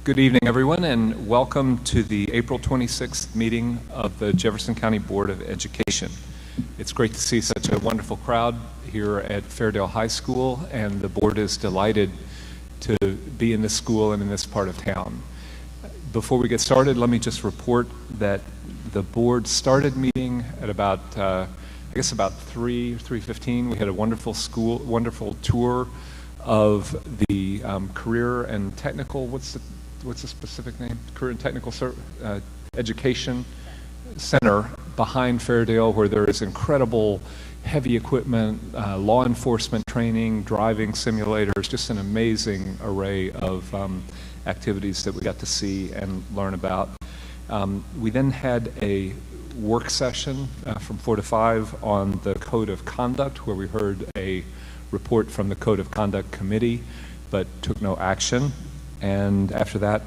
Good evening, everyone, and welcome to the April 26th meeting of the Jefferson County Board of Education. It's great to see such a wonderful crowd here at Fairdale High School, and the board is delighted to be in this school and in this part of town. Before we get started, let me just report that the board started meeting at about, I guess about 3:15. We had a wonderful tour of the career and technical, what's the specific name? Career and Technical Education Center behind Fairdale, where there is incredible heavy equipment, law enforcement training, driving simulators, just an amazing array of activities that we got to see and learn about. We then had a work session from 4 to 5 on the Code of Conduct, where we heard a report from the Code of Conduct Committee, but took no action. And after that,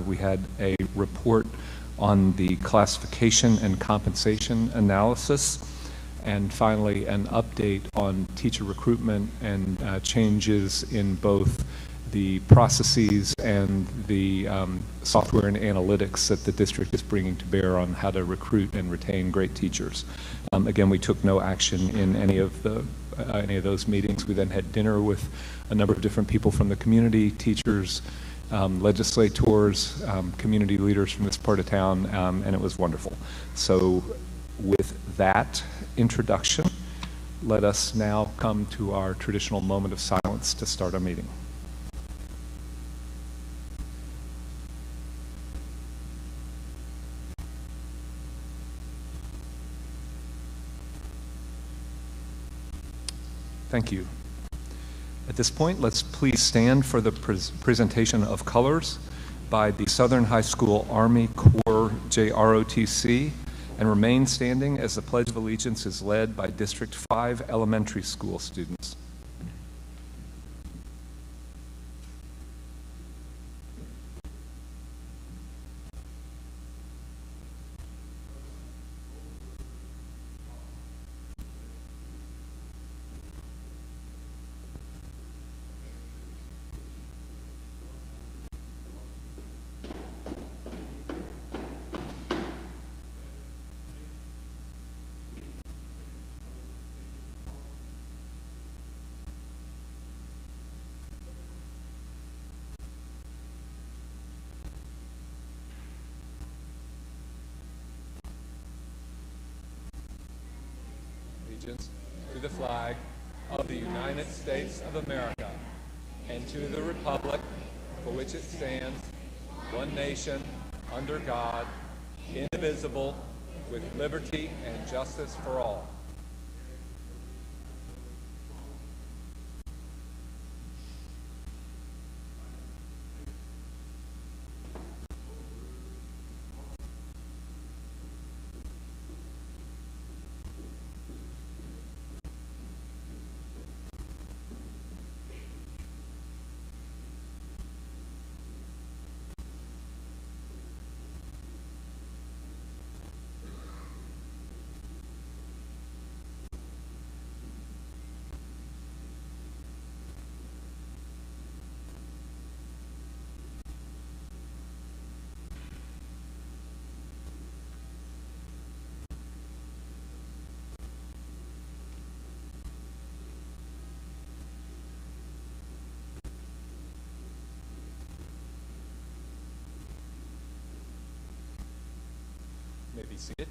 we had a report on the classification and compensation analysis, and finally an update on teacher recruitment and changes in both the processes and the software and analytics that the district is bringing to bear on how to recruit and retain great teachers. Again, we took no action in any of those meetings. We then had dinner with a number of different people from the community, teachers, legislators, community leaders from this part of town, and it was wonderful. So with that introduction, let us now come to our traditional moment of silence to start our meeting. Thank you. At this point, let's please stand for the presentation of colors by the Southern High School Army Corps JROTC, and remain standing as the Pledge of Allegiance is led by District 5 elementary school students. Allegiance to the flag of the United States of America and to the republic for which it stands, one nation, under God, indivisible, with liberty and justice for all. You may be seated.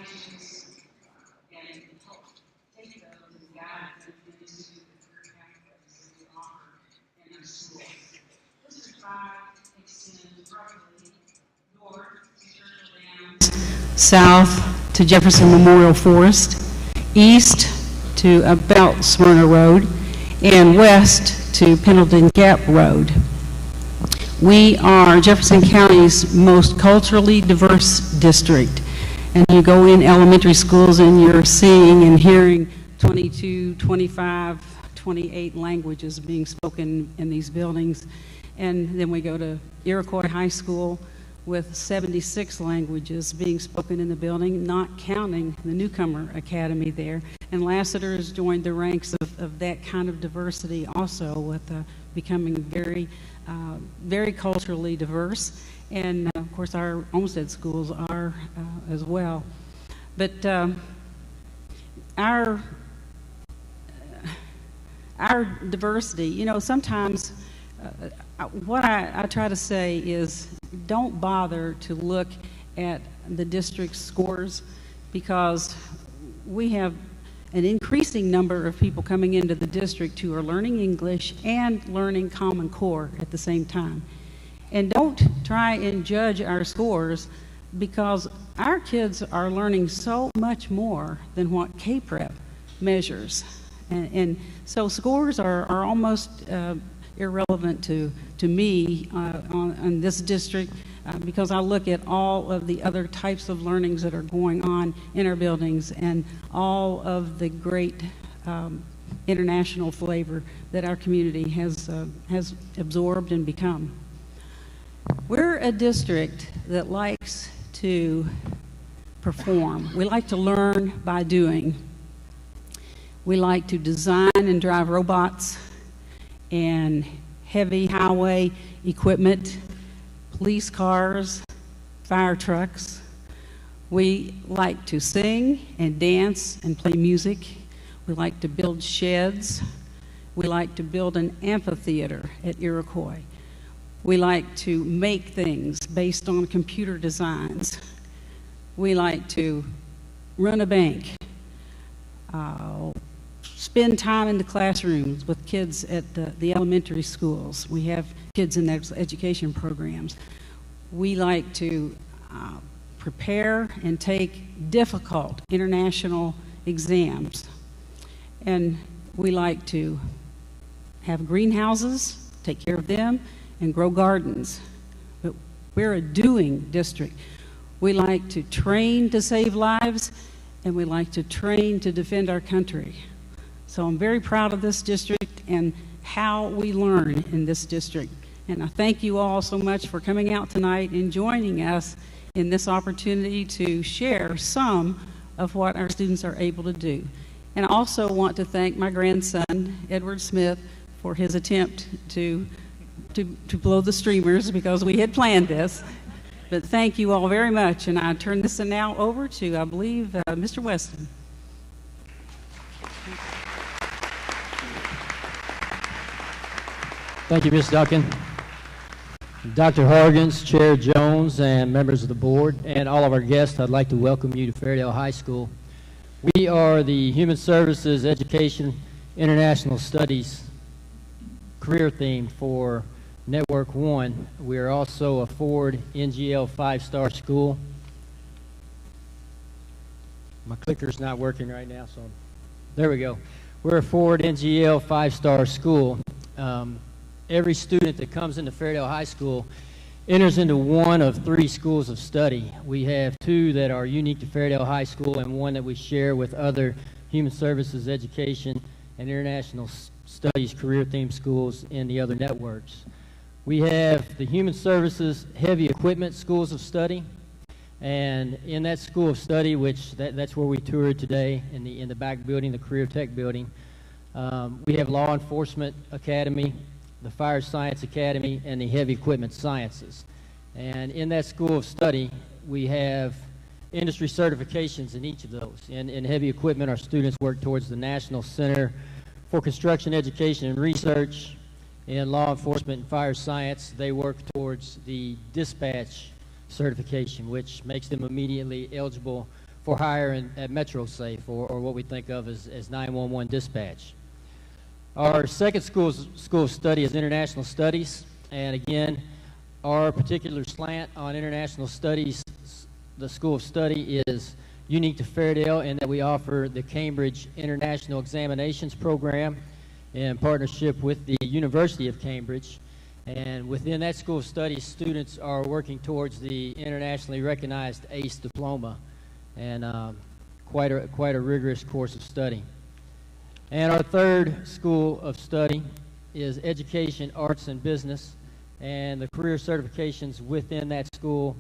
evaluations and help take those and guide them into the career pathways that we offer in our schools. District 5 extends roughly north to Churchill Downs, south to Jefferson Memorial Forest, east to about Smyrna Road, and west to Pendleton Gap Road. We are Jefferson County's most culturally diverse district. And you go in elementary schools and you're seeing and hearing 22, 25, 28 languages being spoken in these buildings. And then we go to Iroquois High School with 76 languages being spoken in the building, not counting the newcomer academy there. And Lassiter has joined the ranks of that kind of diversity also, with becoming very culturally diverse. And of course our Olmsted schools are as well. But our diversity, you know, sometimes what I try to say is don't bother to look at the district scores, because we have an increasing number of people coming into the district who are learning English and learning Common Core at the same time. And don't try and judge our scores, because our kids are learning so much more than what K-Prep measures. And so scores are almost irrelevant to me on this district, because I look at all of the other types of learnings that are going on in our buildings and all of the great international flavor that our community has absorbed and become. We're a district that likes to perform. We like to learn by doing. We like to design and drive robots and heavy highway equipment, police cars, fire trucks. We like to sing and dance and play music. We like to build sheds. We like to build an amphitheater at Iroquois. We like to make things based on computer designs. We like to run a bank, spend time in the classrooms with kids at the elementary schools. We have kids in those education programs. We like to prepare and take difficult international exams. And we like to have greenhouses, take care of them, and grow gardens. But we're a doing district. We like to train to save lives, and we like to train to defend our country. So I'm very proud of this district and how we learn in this district. And I thank you all so much for coming out tonight and joining us in this opportunity to share some of what our students are able to do. And I also want to thank my grandson, Edward Smith, for his attempt to blow the streamers, because we had planned this. But thank you all very much, and I turn this now over to, I believe, Mr. Weston. Thank you, Ms. Duncan. Dr. Hargens, Chair Jones, and members of the board, and all of our guests, I'd like to welcome you to Fairdale High School. We are the Human Services Education International Studies career theme for Network 1. We are also a Ford NGL 5-star school. My clicker's not working right now, so there we go. We're a Ford NGL 5-star school. Every student that comes into Fairdale High School enters into one of 3 schools of study. We have 2 that are unique to Fairdale High School and 1 that we share with other Human Services Education and International Studies career-themed schools in the other networks. We have the Human Services Heavy Equipment Schools of Study, and in that school of study, which that's where we toured today in the back building, the Career Tech building, we have Law Enforcement Academy, the Fire Science Academy, and the Heavy Equipment Sciences. And in that school of study, we have industry certifications in each of those. In heavy equipment, our students work towards the National Center for Construction Education and Research. In law enforcement and fire science, they work towards the dispatch certification, which makes them immediately eligible for hire at MetroSafe, or what we think of as 911 dispatch. Our second school of study is international studies, and again, our particular slant on international studies, the School of Study, is unique to Fairdale in that we offer the Cambridge International Examinations Program in partnership with the University of Cambridge. And within that School of Studies, students are working towards the internationally recognized ACE diploma, and quite a rigorous course of study. And our third School of Study is Education, Arts, and Business, and the career certifications within that school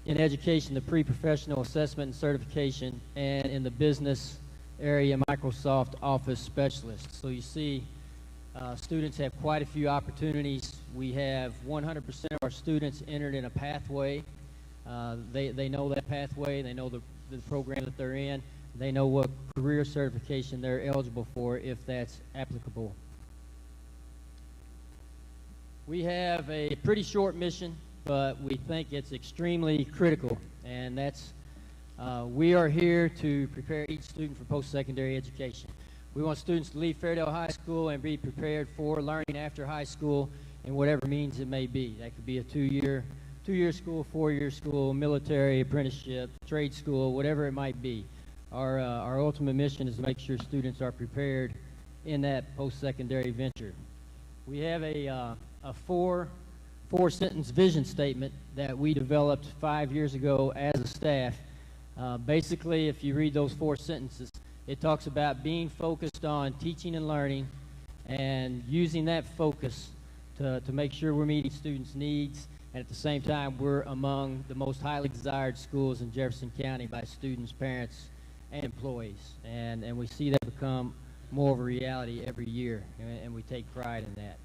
in education, the pre-professional assessment and certification, and in the business area, Microsoft Office Specialist. So you see, students have quite a few opportunities. We have 100% of our students entered in a pathway. They know that pathway. They know the program that they're in. They know what career certification they're eligible for if that's applicable. We have a pretty short mission, but we think it's extremely critical, and that's we are here to prepare each student for post-secondary education. We want students to leave Fairdale High School and be prepared for learning after high school in whatever means it may be. That could be a two-year school, four-year school, military, apprenticeship, trade school, whatever it might be. Our ultimate mission is to make sure students are prepared in that post-secondary venture. We have a four-sentence vision statement that we developed 5 years ago as a staff. Basically, if you read those 4 sentences, it talks about being focused on teaching and learning and using that focus to make sure we're meeting students' needs, and at the same time, we're among the most highly desired schools in Jefferson County by students, parents, and employees. And we see that become more of a reality every year, and we take pride in that.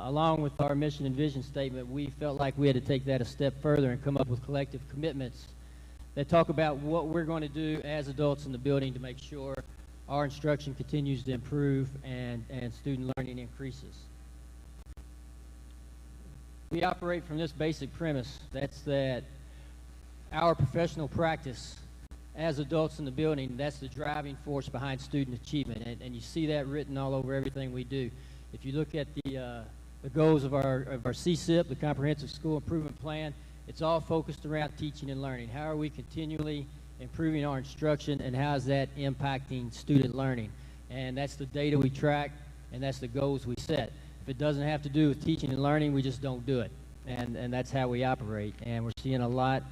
Along with our mission and vision statement, we felt like we had to take that a step further and come up with collective commitments that talk about what we're going to do as adults in the building to make sure our instruction continues to improve and student learning increases. We operate from this basic premise, that's that our professional practice as adults in the building, that's the driving force behind student achievement, and you see that written all over everything we do. If you look at the goals of our CSIP, the Comprehensive School Improvement Plan, it's all focused around teaching and learning. How are we continually improving our instruction, and how is that impacting student learning? And that's the data we track, and that's the goals we set. If it doesn't have to do with teaching and learning, we just don't do it. And that's how we operate. And we're seeing a lot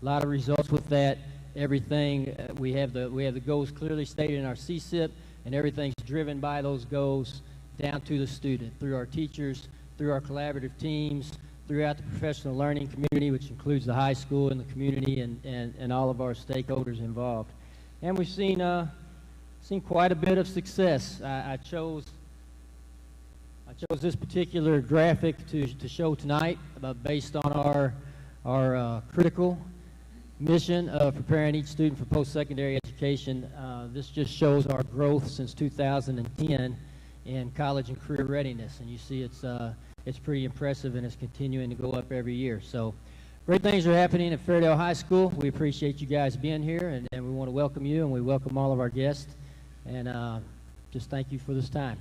of results with that. Everything, we have the goals clearly stated in our CSIP, and everything's driven by those goals down to the student, through our teachers, through our collaborative teams, throughout the professional learning community, which includes the high school and the community and all of our stakeholders involved. And we've seen quite a bit of success. I chose this particular graphic to show tonight, based on our critical mission of preparing each student for post-secondary education. This just shows our growth since 2010 in college and career readiness, and you see it's pretty impressive, and it's continuing to go up every year. So great things are happening at Fairdale High School. We appreciate you guys being here, and we want to welcome you, and we welcome all of our guests, and just thank you for this time.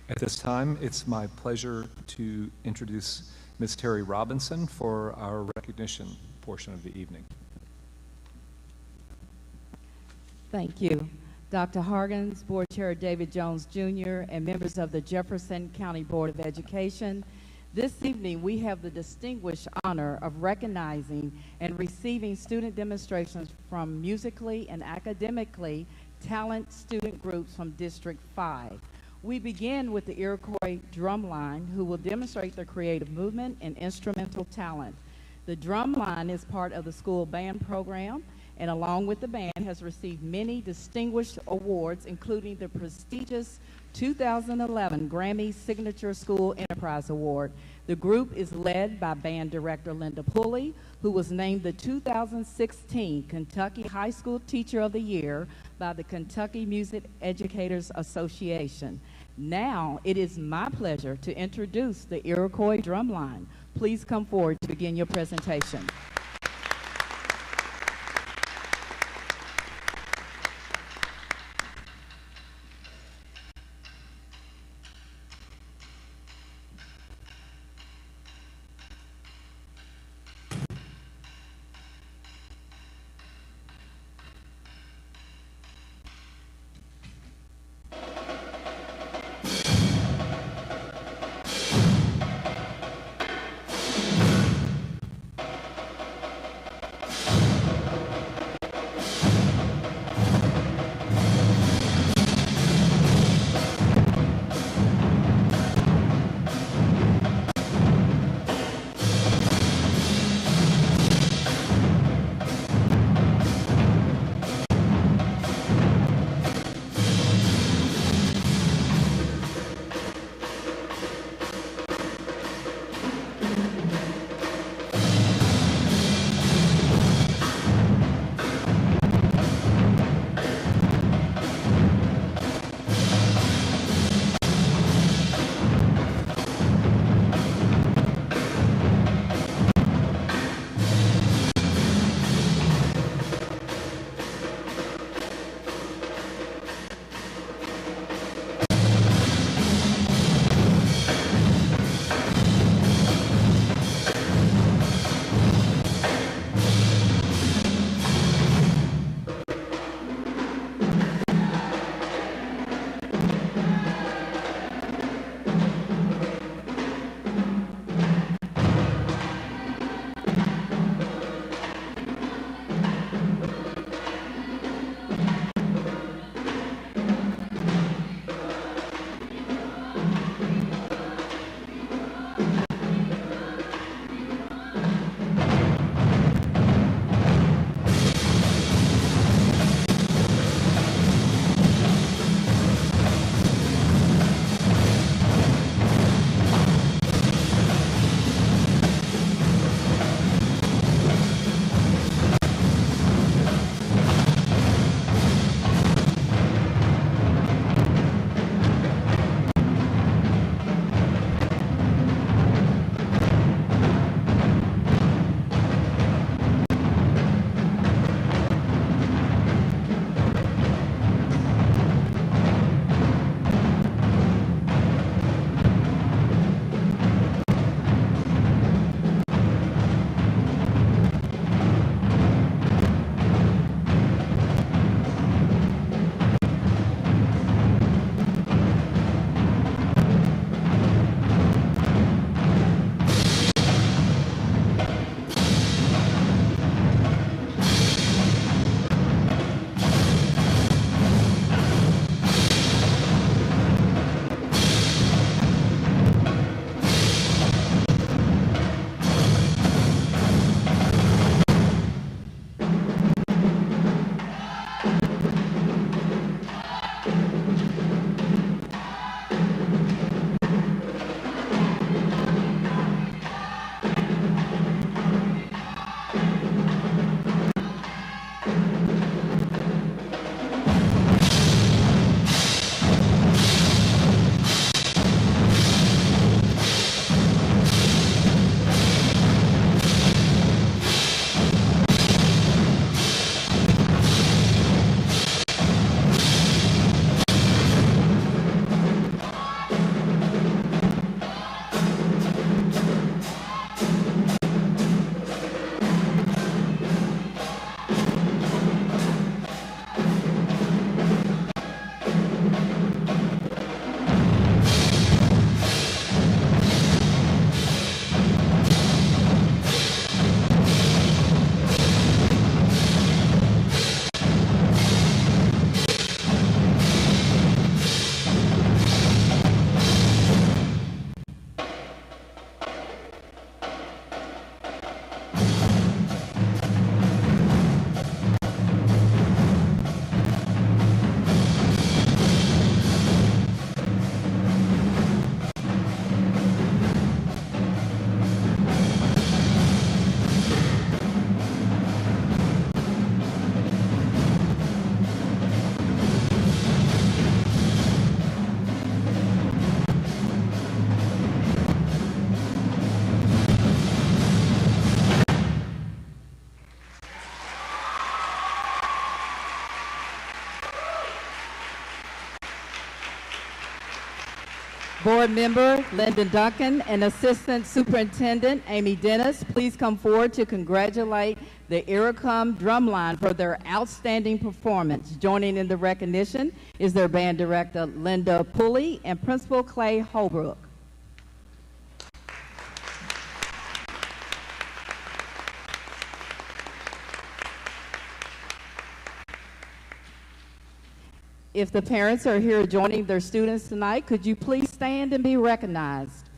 At this time, it's my pleasure to introduce Ms. Terry Robinson for our recognition portion of the evening. Thank you. Dr. Hargens, Board Chair David Jones Jr., and members of the Jefferson County Board of Education, this evening we have the distinguished honor of recognizing and receiving student demonstrations from musically and academically talented student groups from District 5. We begin with the Iroquois Drumline, who will demonstrate their creative movement and instrumental talent. The Drumline is part of the school band program, and along with the band has received many distinguished awards, including the prestigious 2011 Grammy Signature School Enterprise Award. The group is led by band director Linda Pulley, who was named the 2016 Kentucky High School Teacher of the Year by the Kentucky Music Educators Association. Now it is my pleasure to introduce the Iroquois Drumline. Please come forward to begin your presentation. Board Member Lyndon Duncan and Assistant Superintendent Amy Dennis, please come forward to congratulate the Iracum Drumline for their outstanding performance. Joining in the recognition is their band director Linda Pulley and Principal Clay Holbrook. If the parents are here joining their students tonight, could you please stand and be recognized?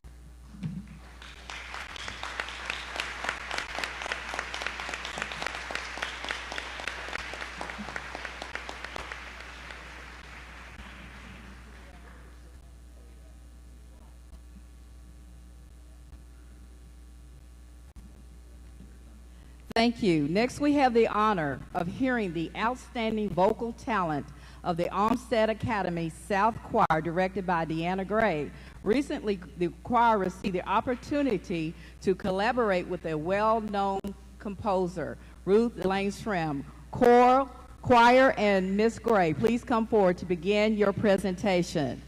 Thank you. Next, we have the honor of hearing the outstanding vocal talent of the Olmsted Academy South Choir, directed by Deanna Gray. Recently, the choir received the opportunity to collaborate with a well-known composer, Ruth Langstrom. Choir, and Miss Gray, please come forward to begin your presentation.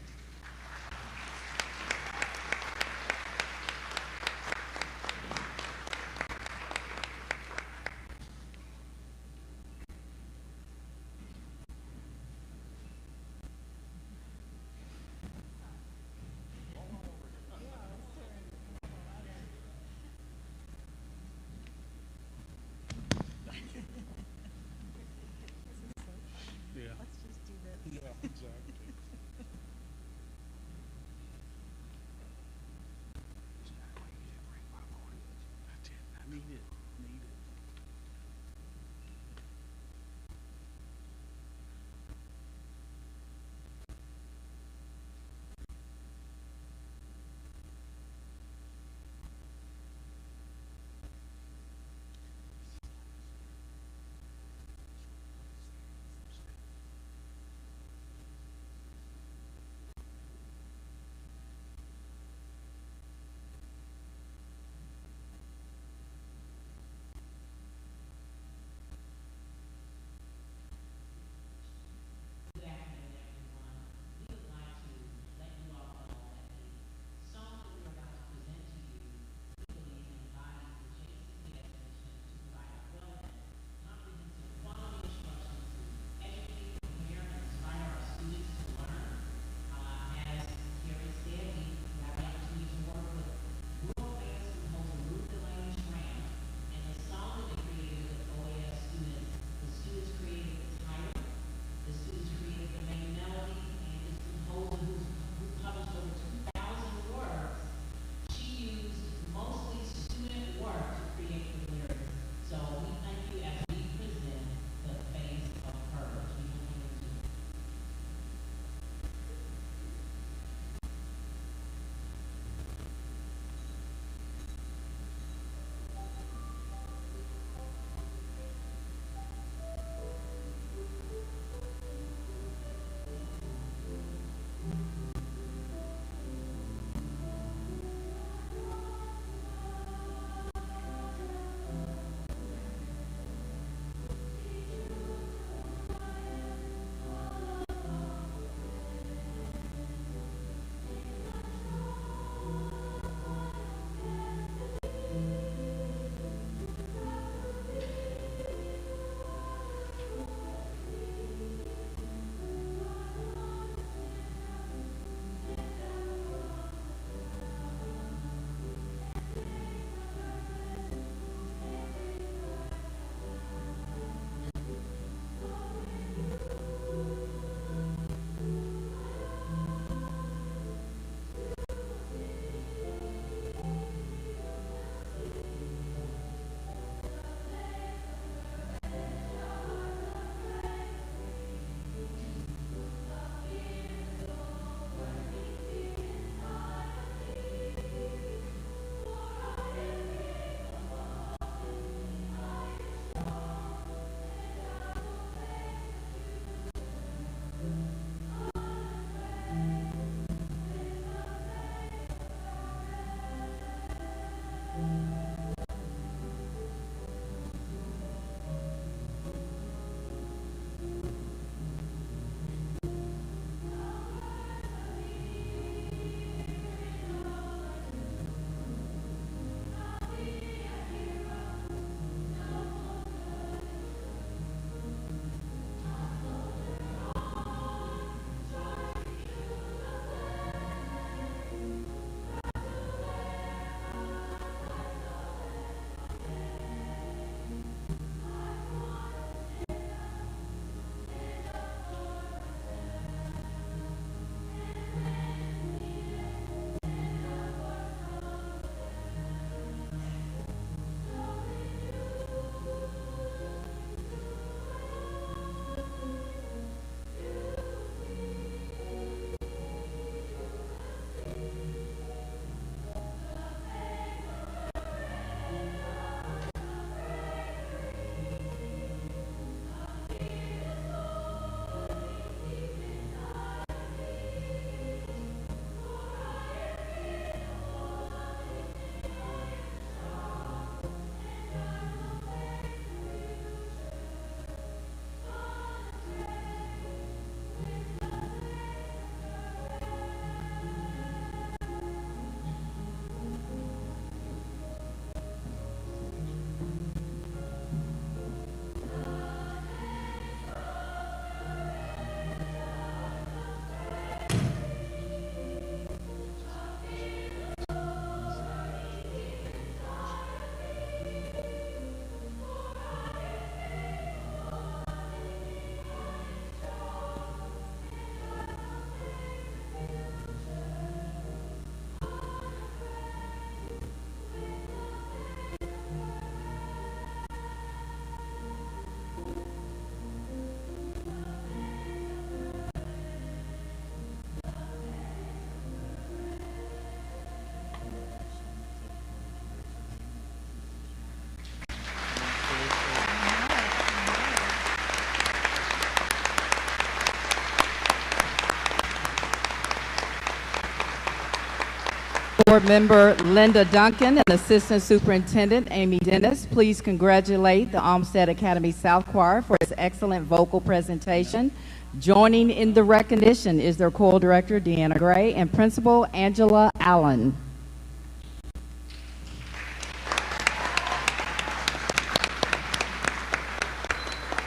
Board Member Linda Duncan and Assistant Superintendent Amy Dennis, please congratulate the Olmsted Academy South Choir for its excellent vocal presentation. Joining in the recognition is their choral director, Deanna Gray, and Principal Angela Allen.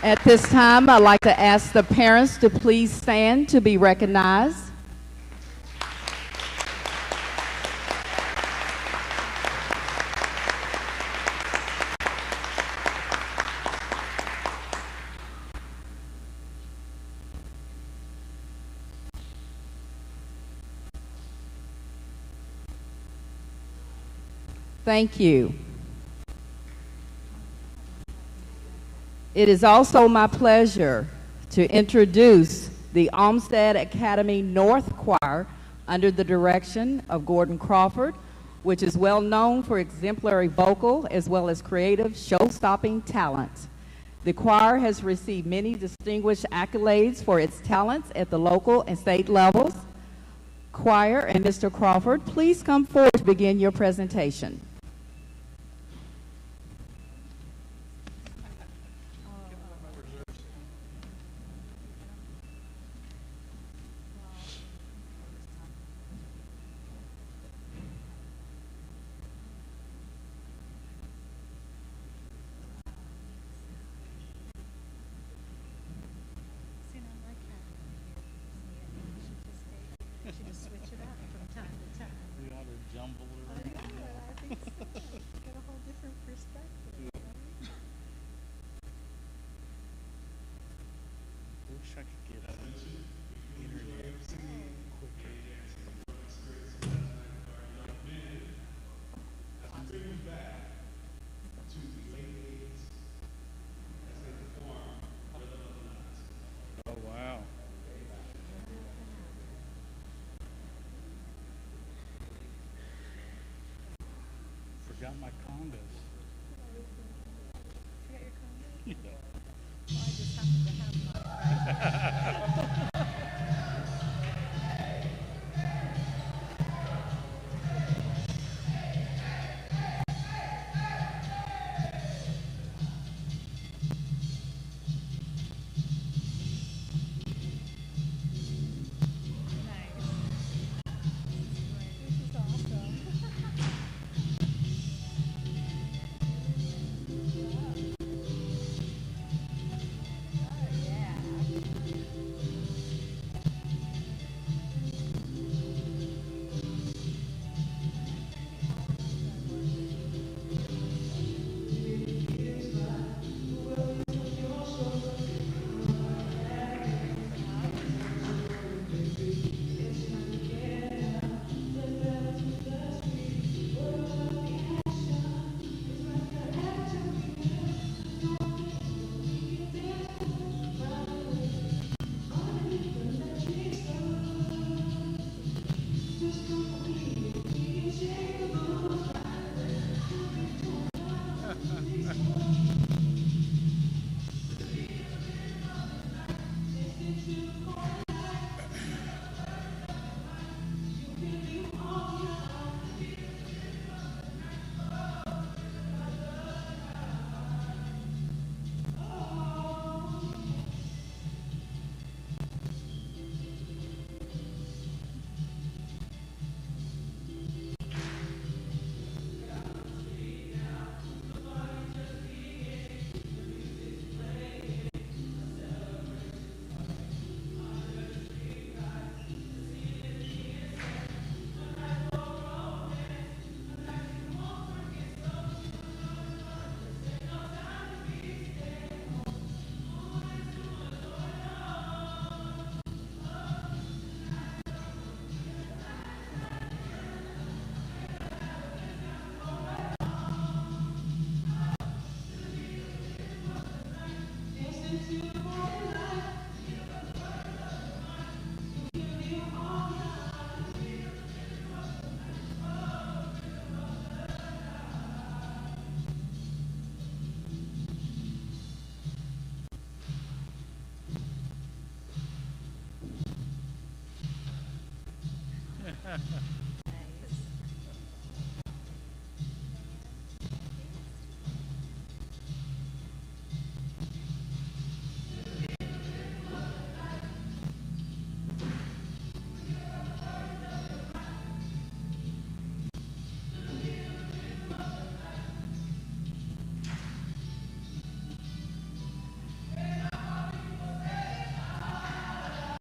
At this time, I'd like to ask the parents to please stand to be recognized. Thank you. It is also my pleasure to introduce the Olmsted Academy North Choir under the direction of Gordon Crawford, which is well known for exemplary vocal as well as creative show-stopping talent. The choir has received many distinguished accolades for its talents at the local and state levels. Choir and Mr. Crawford, please come forward to begin your presentation. Forgot my congas. Forgot your congas? Yeah. Well, I just happened to have mine, right?